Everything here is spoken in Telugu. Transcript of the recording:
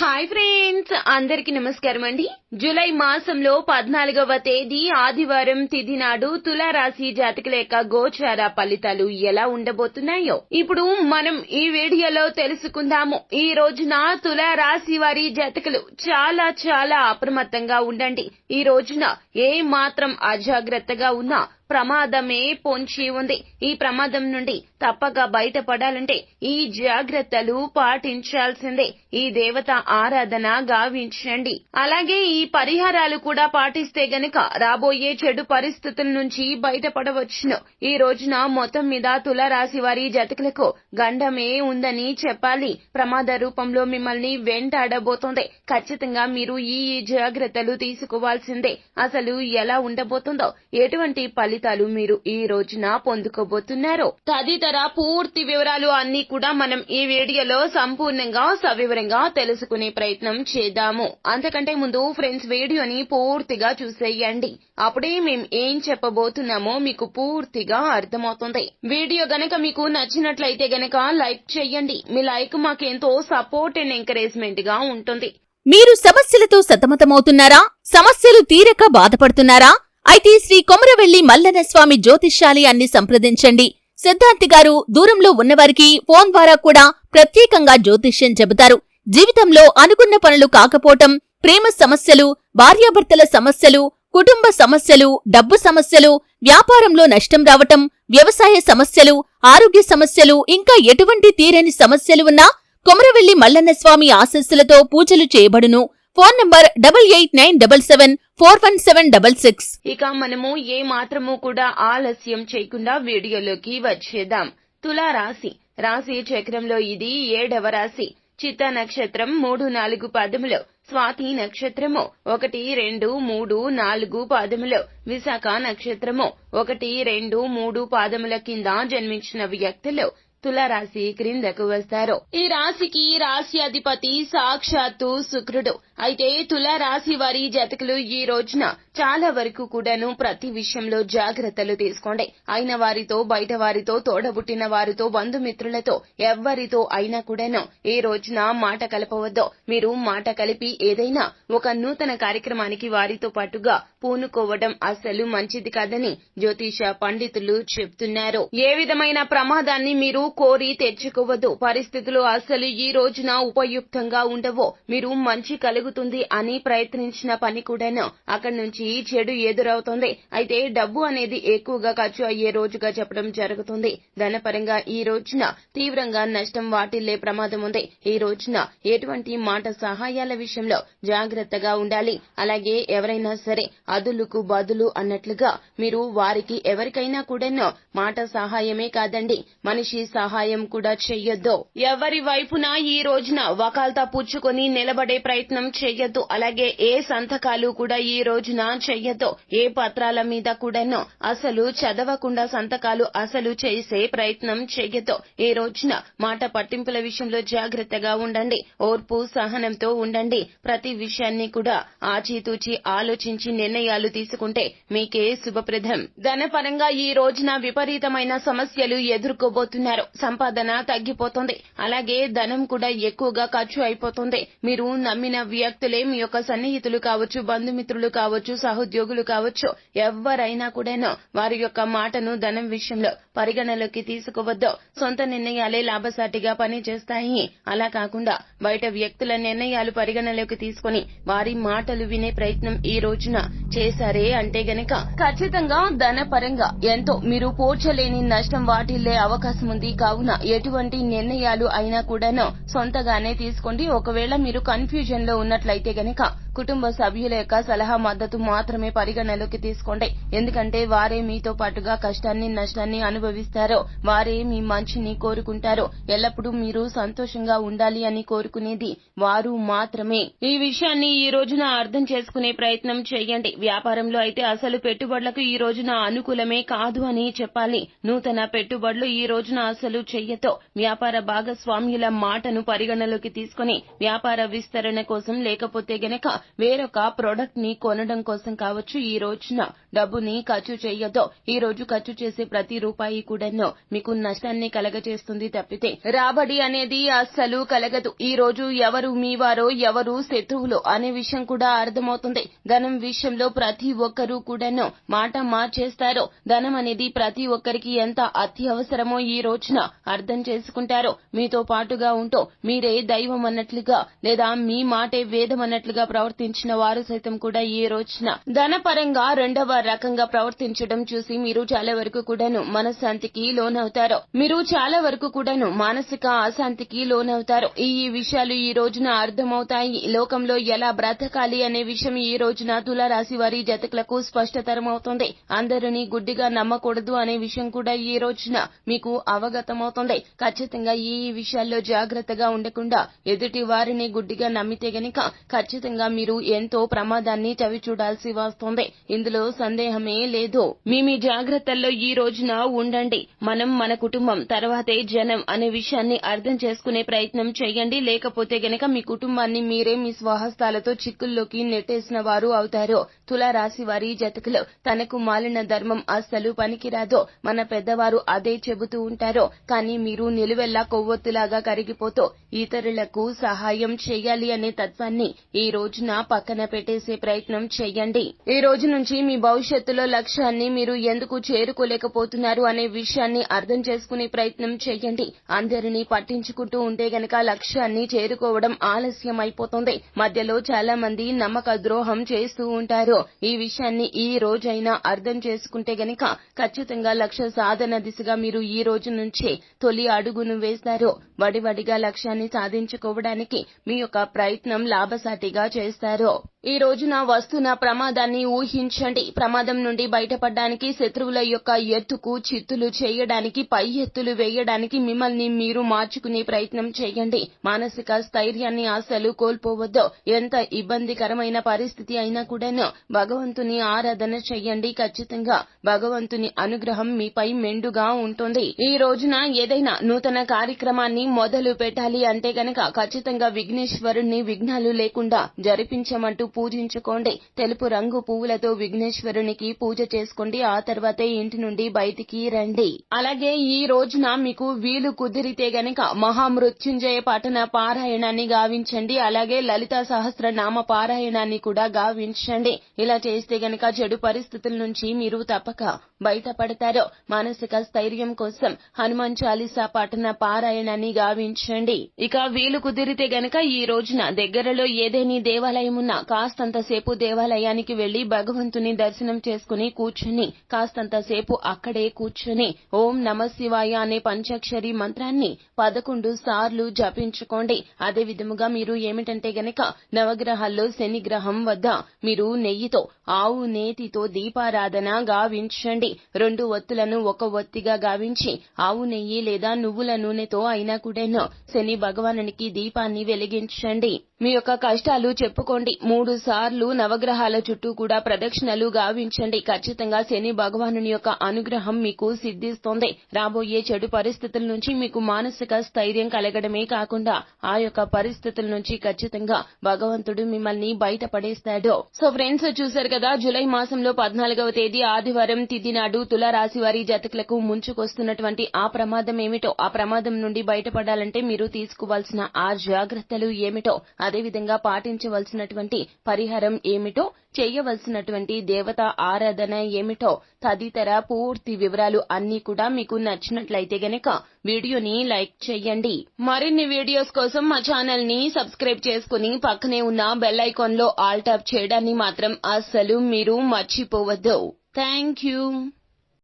హాయ్ ఫ్రెండ్స్, అందరికి నమస్కారం అండి. జూలై మాసంలో 14వ తేదీ ఆదివారం తిథి నాడు తులారాశి జాతకుల యొక్క గోచార ఫలితాలు ఎలా ఉండబోతున్నాయో ఇప్పుడు మనం ఈ వీడియోలో తెలుసుకుందాము. ఈ రోజున తులారాశి వారి జాతకులు చాలా అప్రమత్తంగా ఉండండి. ఈ రోజున ఏ మాత్రం అజాగ్రత్తగా ఉన్నా ప్రమాదమే పొంచి ఉంది. ఈ ప్రమాదం నుండి తప్పక బయటపడాలంటే ఈ జాగ్రత్తలు పాటించాల్సిందే. ఈ దేవత ఆరాధన గావించండి. అలాగే ఈ పరిహారాలు కూడా పాటిస్తే గనక రాబోయే చెడు పరిస్థితుల నుంచి బయటపడవచ్చును. ఈ రోజున మొత్తం మీద తులారాశి వారి జాతకులకు గండమే ఉందని చెప్పాలి. ప్రమాద రూపంలో మిమ్మల్ని వెంటాడబోతోంది. ఖచ్చితంగా మీరు ఈ జాగ్రత్తలు తీసుకోవాల్సిందే. అసలు ఎలా ఉండబోతుందో, ఎటువంటి ఫలితాలు మీరు ఈ రోజున పొందుకోబోతున్నారో తదితర పూర్తి వివరాలు అన్ని కూడా మనం ఈ వీడియోలో సంపూర్ణంగా సవివరంగా తెలుసుకునే ప్రయత్నం చేద్దాము. అంతకంటే ముందు ఫ్రెండ్స్, వీడియోని పూర్తిగా చూసేయండి. అప్పుడే మేము ఏం చెప్పబోతున్నామో మీకు పూర్తిగా అర్థమవుతుంది. వీడియో గనక మీకు నచ్చినట్లయితే గనక లైక్ చేయండి. మీ లైక్ మాకెంతో సపోర్ట్ అండ్ ఎంకరేజ్మెంట్ గా ఉంటుంది. మీరు సమస్యలతో సతమతమవుతున్నారా? సమస్యలు తీరక బాధపడుతున్నారా? అయితే శ్రీ కొమరవెల్లి మల్లన్న స్వామి జ్యోతిష్యాలయాన్ని సంప్రదించండి. సిద్ధాంతి గారు దూరంలో ఉన్నవారికి ఫోన్ ద్వారా కూడా ప్రత్యేకంగా జ్యోతిష్యం చెబుతారు. జీవితంలో అనుకున్న పనులు కాకపోవటం, ప్రేమ సమస్యలు, భార్యాభర్తల సమస్యలు, కుటుంబ సమస్యలు, డబ్బు సమస్యలు, వ్యాపారంలో నష్టం రావటం, వ్యవసాయ సమస్యలు, ఆరోగ్య సమస్యలు, ఇంకా ఎటువంటి తీరని సమస్యలు ఉన్నా కొమరవెల్లి మల్లన్న స్వామి ఆశీస్సులతో పూజలు చేయబడును. Phone number 8897741766. ఇక మనము ఏ మాత్రము కూడా ఆలస్యం చేయకుండా వీడియోలోకి వచ్చేద్దాం. తులారాశి రాశి చక్రంలో ఇది 7వ రాశి. చిత్త నక్షత్రం 3, 4 పాదములు, స్వాతి నక్షత్రము 1, 2, 3, 4 పాదములు, విశాఖ నక్షత్రము 1, 2, 3 పాదముల కింద జన్మించిన వ్యక్తులు తులారాశి క్రిందకు వస్తారు. ఈ రాశికి రాశ్యాధిపతి సాక్షాత్తు శుక్రుడు. అయితే తులారాశి వారి జాతకులు ఈ రోజున చాలా వరకు కూడాను ప్రతి విషయంలో జాగ్రత్తలు తీసుకోండి. అయిన వారితో, బయట వారితో, తోడబుట్టిన వారితో, బంధుమిత్రులతో ఎవ్వరితో అయినా కూడాను ఈ రోజున మాట కలపవద్దు. మీరు మాట కలిపి ఏదైనా ఒక నూతన కార్యక్రమానికి వారితో పాటుగా పూనుకోవడం అస్సలు మంచిది కాదని జ్యోతిష పండితులు చెప్తున్నారు. ఏ విధమైన ప్రమాదాన్ని మీరు కోరి తెచ్చుకోవద్దు. పరిస్థితులు అస్సలు ఈ రోజున ఉపయుక్తంగా ఉండవో. మీరు మంచి కలుగుతుంది అని ప్రయత్నించిన పని కూడాను అక్కడి నుంచి చెడు ఎదురవుతుంది. అయితే డబ్బు అనేది ఎక్కువగా ఖర్చు అయ్యే రోజుగా చెప్పడం జరుగుతుంది. ధనపరంగా ఈ రోజున తీవ్రంగా నష్టం వాటిల్లే ప్రమాదం ఉంది. ఈ రోజున ఎటువంటి మాట సహాయాల విషయంలో జాగ్రత్తగా ఉండాలి. అలాగే ఎవరైనా సరే అదులుకు బదులు అన్నట్లుగా మీరు వారికి ఎవరికైనా కూడాను మాట సహాయమే కాదండి, మనిషి సహాయం కూడా చెయ్యొద్దు. ఎవరి వైపున ఈ రోజున వకాల్తా పుచ్చుకొని నిలబడే ప్రయత్నం చెయ్యొద్దు. అలాగే ఏ సంతకాలు కూడా ఈ రోజున చెయ్యొద్దు. ఏ పత్రాల మీద కూడాను అసలు చదవకుండా సంతకాలు అసలు చేసే ప్రయత్నం చెయ్యొద్దు. ఈ రోజున మాట పట్టింపుల విషయంలో జాగ్రత్తగా ఉండండి. ఓర్పు సహనంతో ఉండండి. ప్రతి విషయాన్ని కూడా ఆచితూచి ఆలోచించి నిర్ణయాలు తీసుకుంటే మీకే శుభప్రదం. ధనపరంగా ఈ రోజున విపరీతమైన సమస్యలు ఎదుర్కోబోతున్నారు. సంపాదన తగ్గిపోతుంది. అలాగే ధనం కూడా ఎక్కువగా ఖర్చు అయిపోతుంది. మీరు నమ్మిన వ్యక్తులే మీ యొక్క సన్నిహితులు కావచ్చు, బంధుమిత్రులు కావచ్చు, సహోద్యోగులు కావచ్చు, ఎవరైనా కూడాను వారి యొక్క మాటను ధనం విషయంలో పరిగణలోకి తీసుకోవద్దు. సొంత నిర్ణయాలే లాభసాటిగా పనిచేస్తాయి. అలా కాకుండా బయట వ్యక్తుల నిర్ణయాలు పరిగణలోకి తీసుకుని వారి మాటలు వినే ప్రయత్నం ఈ రోజున చేశారే అంటే గనక ఖచ్చితంగా ధనపరంగా ఎంతో మీరు పోర్చలేని నష్టం వాటిల్లే అవకాశం ఉంది. కావున ఎటువంటి నిర్ణయాలు అయినా కూడాను సొంతగానే తీసుకోండి. ఒకవేళ మీరు కన్ఫ్యూజన్ లో ఉన్నట్లయితే గనక కుటుంబ సభ్యుల యొక్క సలహా మద్దతు మాత్రమే పరిగణలోకి తీసుకోండి. ఎందుకంటే వారే మీతో పాటుగా కష్టాన్ని నష్టాన్ని అనుభవిస్తారో, వారే మీ మంచిని కోరుకుంటారో. ఎల్లప్పుడూ మీరు సంతోషంగా ఉండాలి అని కోరుకునేది వారు మాత్రమే. ఈ విషయాన్ని ఈ రోజున అర్థం చేసుకునే ప్రయత్నం చేయండి. వ్యాపారంలో అయితే అసలు పెట్టుబడులకు ఈ రోజున అనుకూలమే కాదు అని చెప్పాలి. నూతన పెట్టుబడులు ఈ రోజున అసలు చెయ్యతో. వ్యాపార భాగస్వామ్యుల మాటను పరిగణలోకి తీసుకుని వ్యాపార విస్తరణ కోసం లేకపోతే గనక వేరొక ప్రొడక్ట్ ని కొనడం కోసం కావచ్చు ఈ రోజున డబ్బుని ఖర్చు చేయొద్దు. ఈ రోజు ఖర్చు చేసే ప్రతి రూపాయి కూడాను మీకు నష్టాన్ని కలగజేస్తుంది తప్పితే రాబడి అనేది అస్సలు కలగదు. ఈ రోజు ఎవరు మీ వారో ఎవరు శత్రువులు అనే విషయం కూడా అర్థమవుతుంది. ధనం విషయంలో ప్రతి ఒక్కరూ కూడాను మాట మార్చేస్తారు. ధనం అనేది ప్రతి ఒక్కరికి ఎంత అత్యవసరమో ఈ రోజున అర్థం చేసుకుంటారు. మీతో పాటుగా ఉంటూ మీరే దైవం అన్నట్లుగా లేదా మీ మాటే వేదం అన్నట్లుగా ప్రవర్తించిన వారు సైతం కూడా ఈ రోజున ధనపరంగా రెండవ రకంగా ప్రవర్తించడం చూసి మీరు చాలా వరకు కూడాను మనశ్శాంతికి లోనవుతారు. మీరు చాలా వరకు కూడాను మానసిక అశాంతికి లోనవుతారు. ఈ విషయాలు ఈ రోజున అర్థమవుతాయి. లోకంలో ఎలా బ్రతకాలి అనే విషయం ఈ రోజున తులారాశి వారి జాతకులకు స్పష్టతరమవుతుంది. అందరినీ గుడ్డిగా నమ్మకూడదు అనే విషయం కూడా ఈ రోజున మీకు అవగతమవుతుంది. ఖచ్చితంగా ఈ విషయాల్లో జాగ్రత్తగా ఉండకుండా ఎదుటి వారిని గుడ్డిగా నమ్మితే గనక ఖచ్చితంగా మీరు ఎంతో ప్రమాదాన్ని చవి చూడాల్సి వస్తుంది. ఇందులో సందేహమే లేదు. మీ జాగ్రత్తల్లో ఈ రోజున ఉండండి. మనం మన కుటుంబం తర్వాతే జనం అనే విషయాన్ని అర్థం చేసుకునే ప్రయత్నం చేయండి. లేకపోతే గనక మీ కుటుంబాన్ని మీరే మీ స్వహస్తాలతో చిక్కుల్లోకి నెట్టేసిన వారు అవుతారు. తులారాశి వారి జాతకులు తనకు మాలిన ధర్మం అస్సలు పనికిరాదు. మన పెద్దవారు అదే చెబుతూ ఉంటారు. కానీ మీరు నిలువెల్లా కొవ్వొత్తులాగా కరిగిపోతూ ఇతరులకు సహాయం చేయాలి అనే తత్వాన్ని ఈ రోజున పక్కన పెట్టేసే ప్రయత్నం చేయండి. ఈ రోజు నుంచి మీ భవిష్యత్తులో లక్ష్యాన్ని మీరు ఎందుకు చేరుకోలేకపోతున్నారు అనే విషయాన్ని అర్థం చేసుకునే ప్రయత్నం చేయండి. అందరినీ పట్టించుకుంటూ ఉంటే గనక లక్ష్యాన్ని చేరుకోవడం ఆలస్యం అయిపోతుంది. మధ్యలో చాలా మంది నమ్మక ద్రోహం చేస్తూ ఉంటారు. ఈ విషయాన్ని ఈ రోజైనా అర్థం చేసుకుంటే గనక ఖచ్చితంగా లక్ష్య సాధన దిశగా మీరు ఈ రోజు నుంచే తొలి అడుగును వేస్తారు. వడివడిగా లక్ష్యాన్ని సాధించుకోవడానికి మీ యొక్క ప్రయత్నం లాభసాటిగా చేస్తారు. ఈ రోజున వస్తున్న ప్రమాదాన్ని ఊహించండి. ప్రమాదం నుండి బయటపడడానికి శత్రువుల యొక్క ఎత్తుకు చిత్తులు చేయడానికి పై ఎత్తులు వేయడానికి మిమ్మల్ని మీరు మార్చుకునే ప్రయత్నం చేయండి. మానసిక స్థైర్యాన్ని అసలు కోల్పోవద్దు. ఎంత ఇబ్బందికరమైన పరిస్థితి అయినా కూడాను భగవంతుని ఆరాధన చేయండి. ఖచ్చితంగా భగవంతుని అనుగ్రహం మీపై మెండుగా ఉంటుంది. ఈ రోజున ఏదైనా నూతన కార్యక్రమాన్ని మొదలు పెట్టాలి అంటే గనక ఖచ్చితంగా విఘ్నేశ్వరుణ్ణి విఘ్నాలు లేకుండా జరిపించమంటూ పూజించుకోండి. తెలుపు రంగు పువ్వులతో విఘ్నేశ్వరునికి పూజ చేసుకోండి. ఆ తర్వాతే ఇంటి నుండి బయటికి రండి. అలాగే ఈ రోజున మీకు వీలు కుదిరితే గనక మహామృత్యుంజయ పఠన పారాయణాన్ని గావించండి. అలాగే లలితా సహస్రనామ పారాయణాన్ని కూడా గావించండి. ఇలా చేస్తే గనక చెడు పరిస్థితుల నుంచి మీరు తప్పక బయటపడతారు. మానసిక స్థైర్యం కోసం హనుమాన్ చాలీసా పఠన పారాయణాన్ని గావించండి. ఇక వీలు కుదిరితే గనక ఈ రోజున దగ్గరలో ఏదేని దేవాలయం ఉన్నా కాస్తంతసేపు దేవాలయానికి వెళ్లి భగవంతుని దర్శనం చేసుకుని కూర్చుని కాస్తంతసేపు అక్కడే కూర్చుని ఓం నమ శివాయ అనే పంచాక్షరి మంత్రాన్ని 11 సార్లు జపించుకోండి. అదే విధముగా మీరు ఏమిటంటే గనక నవగ్రహాల్లో శని గ్రహం వద్ద మీరు నెయ్యితో ఆవు నేతితో దీపారాధన గావించండి. 2 ఒత్తులను ఒక ఒత్తిగా గావించి ఆవు నెయ్యి లేదా నువ్వుల నూనెతో అయినా కూడాను శని భగవానునికి దీపాన్ని వెలిగించండి. మీ యొక్క కష్టాలు చెప్పుకోండి. 3 సార్లు నవగ్రహాల చుట్టూ కూడా ప్రదక్షిణలు గావించండి. ఖచ్చితంగా శని భగవానుని యొక్క అనుగ్రహం మీకు సిద్ధిస్తోంది. రాబోయే చెడు పరిస్థితుల నుంచి మీకు మానసిక స్థైర్యం కలగడమే కాకుండా ఆ యొక్క పరిస్థితుల నుంచి ఖచ్చితంగా భగవంతుడు మిమ్మల్ని బయటపడేస్తాడు. సో ఫ్రెండ్స్, చూశారు కదా, జూలై మాసంలో 14వ తేదీ ఆదివారం తిథి నాడు తులారాశి వారి జాతకులకు ముంచుకొస్తున్నటువంటి ఆ ప్రమాదం ఏమిటో, ఆ ప్రమాదం నుండి బయటపడాలంటే మీరు తీసుకోవాల్సిన ఆ జాగ్రత్తలు ఏమిటో, అదేవిధంగా పాటించవలసినటువంటి పరిహారం ఏమిటో, చేయవలసినటువంటి దేవత ఆరాధన ఏమిటో తదితర పూర్తి వివరాలు అన్నీ కూడా మీకు నచ్చినట్లయితే గనక వీడియోని లైక్ చేయండి. మరిన్ని వీడియోస్ కోసం మా ఛానల్ ని సబ్స్క్రైబ్ చేసుకుని పక్కనే ఉన్న బెల్ ఐకాన్ లో ఆల్ టాప్ చేయడాన్ని మాత్రం అస్సలు మీరు మర్చిపోవద్దు. Thank you.